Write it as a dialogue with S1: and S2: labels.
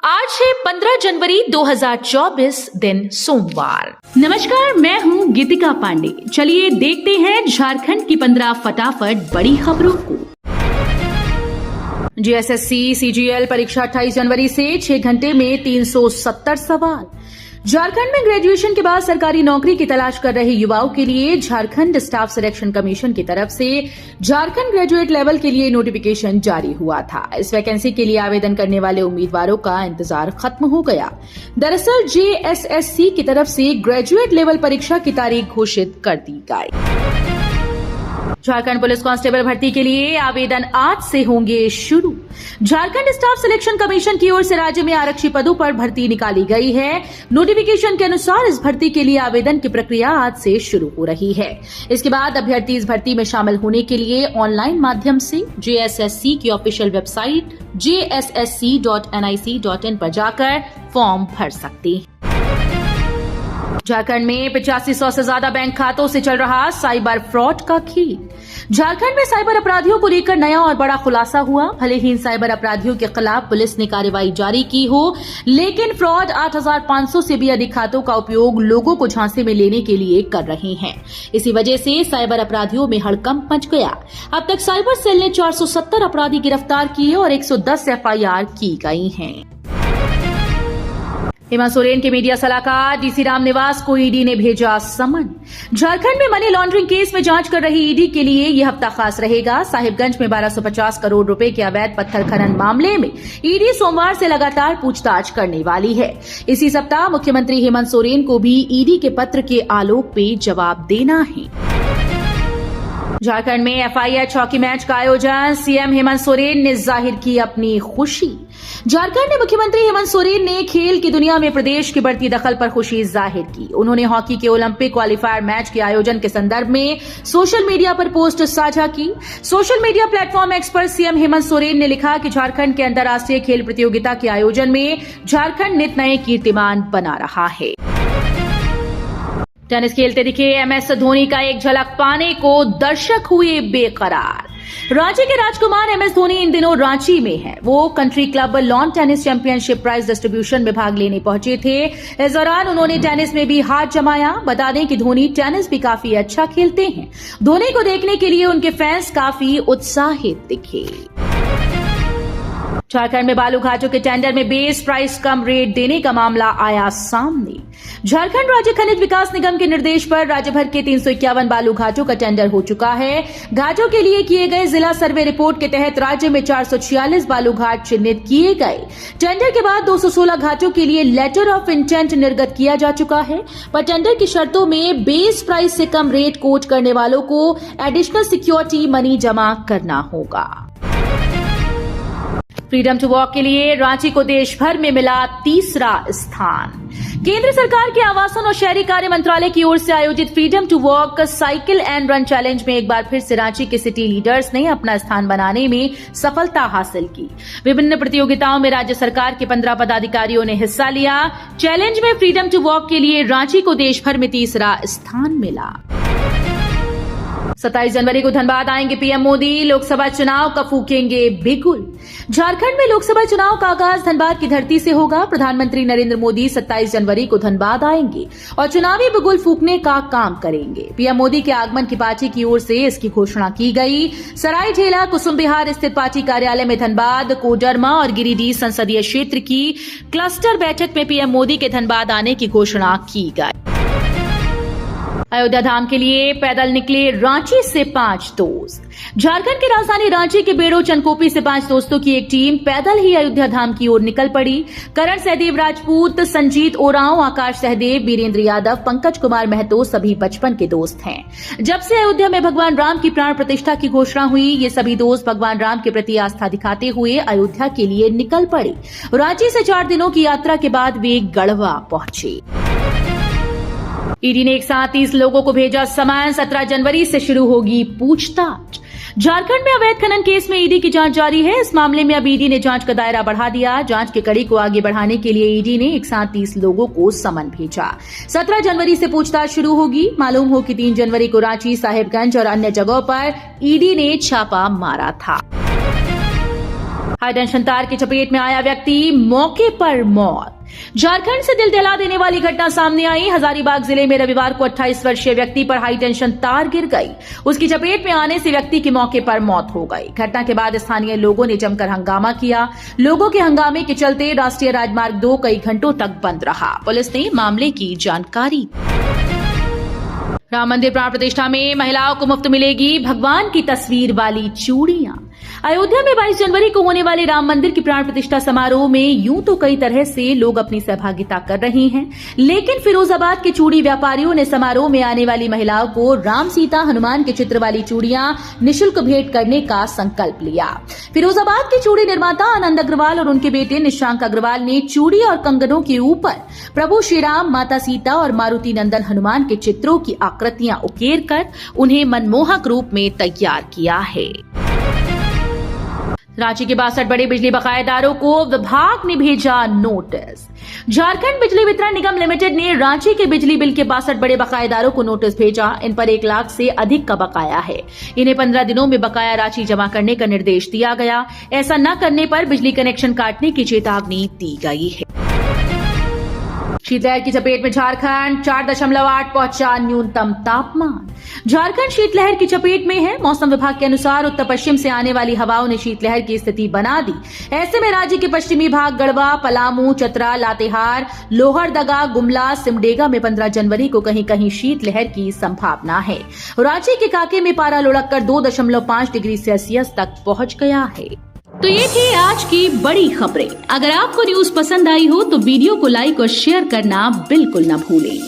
S1: आज है 15 जनवरी 2024 दिन सोमवार।
S2: नमस्कार, मैं हूं गीतिका पांडे। चलिए देखते हैं झारखंड की 15 फटाफट बड़ी खबरों को।
S1: जीएसएससी सीजीएल परीक्षा 28 जनवरी से 6 घंटे में 370 सवाल। झारखंड में ग्रेजुएशन के बाद सरकारी नौकरी की तलाश कर रहे युवाओं के लिए झारखंड स्टाफ सिलेक्शन कमीशन की तरफ से झारखंड ग्रेजुएट लेवल के लिए नोटिफिकेशन जारी हुआ था। इस वैकेंसी के लिए आवेदन करने वाले उम्मीदवारों का इंतजार खत्म हो गया। दरअसल जेएसएससी की तरफ से ग्रेजुएट लेवल परीक्षा की तारीख घोषित कर दी गई। झारखंड पुलिस कांस्टेबल भर्ती के लिए आवेदन आज से होंगे शुरू। झारखंड स्टाफ सिलेक्शन कमीशन की ओर से राज्य में आरक्षी पदों पर भर्ती निकाली गई है। नोटिफिकेशन के अनुसार इस भर्ती के लिए आवेदन की प्रक्रिया आज से शुरू हो रही है। इसके बाद अभ्यर्थी इस भर्ती में शामिल होने के लिए ऑनलाइन माध्यम से जेएसएससी की ऑफिशियल वेबसाइट jssc.nic.in पर जाकर फॉर्म भर सकते हैं। झारखंड में 8500 से ज्यादा बैंक खातों से चल रहा साइबर फ्रॉड का खेल। झारखंड में साइबर अपराधियों को लेकर नया और बड़ा खुलासा हुआ। भले ही इन साइबर अपराधियों के खिलाफ पुलिस ने कार्रवाई जारी की हो, लेकिन फ्रॉड 8500 से भी अधिक खातों का उपयोग लोगों को झांसे में लेने के लिए कर रहे हैं। इसी वजह से साइबर अपराधियों में हड़कंप मच गया। अब तक साइबर सेल ने 470 अपराधी गिरफ्तार किए और 110 एफआईआर की गई हैं। हेमंत सोरेन के मीडिया सलाहकार डीसी रामनिवास को ईडी ने भेजा समन। झारखंड में मनी लॉन्ड्रिंग केस में जांच कर रही ईडी के लिए यह हफ्ता खास रहेगा। साहिबगंज में 1250 करोड़ रुपए के अवैध पत्थर खनन मामले में ईडी सोमवार से लगातार पूछताछ करने वाली है। इसी सप्ताह मुख्यमंत्री हेमंत सोरेन को भी ईडी के पत्र के आलोक पे जवाब देना है। झारखंड में एफआईआर चौकी मैच का आयोजन, सीएम हेमंत सोरेन ने जाहिर की अपनी खुशी। झारखंड में मुख्यमंत्री हेमंत सोरेन ने खेल की दुनिया में प्रदेश की बढ़ती दखल पर खुशी जाहिर की। उन्होंने हॉकी के ओलंपिक क्वालिफायर मैच के आयोजन के संदर्भ में सोशल मीडिया पर पोस्ट साझा की। सोशल मीडिया प्लेटफॉर्म एक्स पर सीएम हेमंत सोरेन ने लिखा कि झारखंड के अंतर्राष्ट्रीय खेल प्रतियोगिता के आयोजन में झारखंड नित नए कीर्तिमान बना रहा है। टेनिस खेलते दिखे एमएस धोनी का एक झलक पाने को दर्शक हुए बेकरार। रांची के राजकुमार एमएस धोनी इन दिनों रांची में हैं। वो country club lawn tennis championship prize distribution में भाग लेने पहुंचे थे। इस दौरान उन्होंने टेनिस में भी हाथ जमाया। बता दें कि धोनी टेनिस भी काफी अच्छा खेलते हैं। धोनी को देखने के लिए उनके फैंस काफी उत्साहित दिखे। झारखंड में बालू घाटों के टेंडर में बेस प्राइस कम रेट देने का मामला आया सामने। झारखंड राज्य खनिज विकास निगम के निर्देश पर राज्य भर के 351 बालू घाटों का टेंडर हो चुका है। घाटों के लिए किए गए जिला सर्वे रिपोर्ट के तहत राज्य में 446 बालू घाट चिन्हित किए गए। टेंडर के बाद 216 घाटों के लिए लेटर ऑफ इंटेंट निर्गत किया जा चुका है, पर टेंडर की शर्तों में बेस प्राइस से कम रेट कोट करने वालों को एडिशनल सिक्योरिटी मनी जमा करना होगा। फ्रीडम टू वॉक के लिए रांची को देश भर में मिला तीसरा स्थान। केंद्र सरकार के आवासन और शहरी कार्य मंत्रालय की ओर से आयोजित freedom to walk cycle and run challenge में एक बार फिर से रांची के सिटी लीडर्स ने अपना स्थान बनाने में सफलता हासिल की। विभिन्न प्रतियोगिताओं में राज्य सरकार के 15 पदाधिकारियों ने हिस्सा लिया। चैलेंज में फ्रीडम टू वॉक के लिए रांची को देश भर में तीसरा स्थान मिला। 27 जनवरी को धनबाद आएंगे पीएम मोदी। लोकसभा चुनाव का फूकेंगे बिगुल। झारखंड में लोकसभा चुनाव का आगाज धनबाद की धरती से होगा। प्रधानमंत्री नरेंद्र मोदी 27 जनवरी को धनबाद आएंगे और चुनावी बिगुल फूकने का काम करेंगे। पीएम मोदी के आगमन की पार्टी की ओर से इसकी घोषणा की गई। सरायढेला कुसुम विहार स्थित पार्टी कार्यालय में धनबाद, कोडरमा और गिरिडीह संसदीय क्षेत्र की क्लस्टर बैठक में पीएम मोदी के धनबाद आने की घोषणा की गई। अयोध्या धाम के लिए पैदल निकले रांची से 5 दोस्त। झारखंड की राजधानी रांची के बेड़ो चनकोपी से 5 दोस्तों की एक टीम पैदल ही अयोध्या धाम की ओर निकल पड़ी। करण सहदेव राजपूत, संजीत ओरांव, आकाश सहदेव, वीरेंद्र यादव, पंकज कुमार महतो सभी बचपन के दोस्त हैं। जब से अयोध्या में भगवान राम की प्राण प्रतिष्ठा की घोषणा हुई, ये सभी दोस्त भगवान राम के प्रति आस्था दिखाते हुए अयोध्या के लिए निकल पड़े। रांची से 4 दिनों की यात्रा के बाद वे गढ़वा पहुंचे। ईडी ने एक साथ 30 लोगों को भेजा समन। 17 जनवरी से शुरू होगी पूछताछ। झारखंड में अवैध खनन केस में ईडी की जांच जारी है। इस मामले में अब ईडी ने जांच का दायरा बढ़ा दिया। जांच की कड़ी को आगे बढ़ाने के लिए ईडी ने एक साथ 30 लोगों को समन भेजा। 17 जनवरी से पूछताछ शुरू होगी। मालूम हो कि 3 जनवरी को रांची, साहिबगंज और अन्य जगहों पर ईडी ने छापा मारा था। हाई टेंशन तार की चपेट में आया व्यक्ति, मौके पर मौत। झारखंड से दिल दहला देने वाली घटना सामने आई। हजारीबाग जिले में रविवार को 28 वर्षीय व्यक्ति पर हाई टेंशन तार गिर गई। उसकी चपेट में आने से व्यक्ति की मौके पर मौत हो गई। घटना के बाद स्थानीय लोगों ने जमकर हंगामा किया। लोगों के हंगामे के चलते राष्ट्रीय राजमार्ग 2 कई घंटों तक बंद रहा। पुलिस ने मामले की जानकारी। राम मंदिर प्राण प्रतिष्ठा में महिलाओं को मुफ्त मिलेगी भगवान की तस्वीर वाली चूड़ियां। अयोध्या में 22 जनवरी को होने वाले राम मंदिर की प्राण प्रतिष्ठा समारोह में यूं तो कई तरह से लोग अपनी सहभागिता कर रहे हैं, लेकिन फिरोजाबाद के चूड़ी व्यापारियों ने समारोह में आने वाली महिलाओं को राम सीता हनुमान के चित्र वाली चूड़ियां निःशुल्क भेंट करने का संकल्प लिया। फिरोजाबाद के चूड़ी निर्माता आनंद अग्रवाल और उनके बेटे निशांक अग्रवाल ने चूड़ी और कंगनों के ऊपर प्रभु श्री राम, माता सीता और मारुति नंदन हनुमान के चित्रों की आकृतियां उकेर कर उन्हें मनमोहक रूप में तैयार किया है। रांची के 62 बड़े बिजली बकायेदारों को विभाग ने भेजा नोटिस। झारखंड बिजली वितरण निगम लिमिटेड ने रांची के बिजली बिल के 62 बड़े बकायेदारों को नोटिस भेजा। इन पर 1 लाख से अधिक का बकाया है। इन्हें 15 दिनों में बकाया राशि जमा करने का निर्देश दिया गया। ऐसा न करने पर बिजली कनेक्शन काटने की चेतावनी दी गई है। शीतलहर की चपेट में झारखंड, 4.8 पहुंचा न्यूनतम तापमान। झारखंड शीतलहर की चपेट में है। मौसम विभाग के अनुसार उत्तर पश्चिम से आने वाली हवाओं ने शीतलहर की स्थिति बना दी। ऐसे में राज्य के पश्चिमी भाग गढ़वा, पलामू, चतरा, लातेहार, लोहरदगा, गुमला, सिमडेगा में 15 जनवरी को कहीं कहीं शीतलहर की संभावना है। रांची के कांके में पारा लुढ़ककर 2.5 डिग्री सेल्सियस तक पहुंच गया है।
S2: तो ये थी आज की बड़ी खबरें। अगर आपको न्यूज पसंद आई हो तो वीडियो को लाइक और शेयर करना बिल्कुल न भूलें।